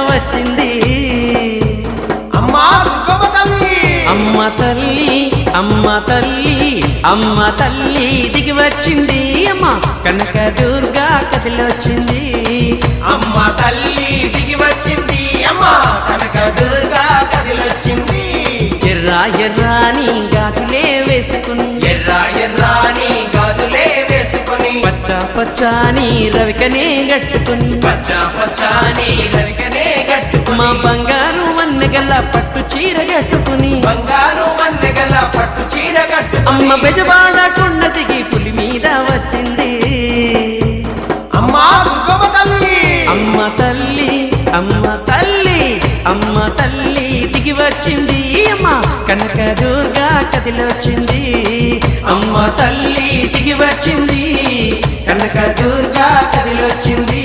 వచ్చింది అమ్మా దుర్గమ్మ తల్లి, అమ్మ తల్లి అమ్మ తల్లి అమ్మ తల్లి దిగి వచ్చింది అమ్మ కనక దుర్గా కదిలొచ్చింది అమ్మ తల్లి దిగి వచ్చింది, అమ్మ కనక దుర్గా కదిలొచ్చింది. ఎర్ర ఎర్రాని గాజులే వేసుకుని, ఎర్ర ఎర్రాని గాజులే వేసుకొని, పచ్చ పచ్చాని రవికనే గట్టుకుని, పచ్చ పచ్చాని రవికనే గట్టుకుని, మా బంగారు వన్నెగల పట్టు చీర గట్టుకుని, బంగారు వన్నెగల పట్టు చీర కట్టుకుని, అమ్మ బెజవాడ కొండ దిగి పులి మీద వచ్చింది అమ్మా దుర్గమ్మ తల్లి, అమ్మ తల్లి అమ్మ తల్లి అమ్మ తల్లి దిగి వచ్చింది అమ్మ కనక దుర్గా కదిలొచ్చింది అమ్మ తల్లి దిగి వచ్చింది, కనక దుర్గా కదిలొచ్చింది.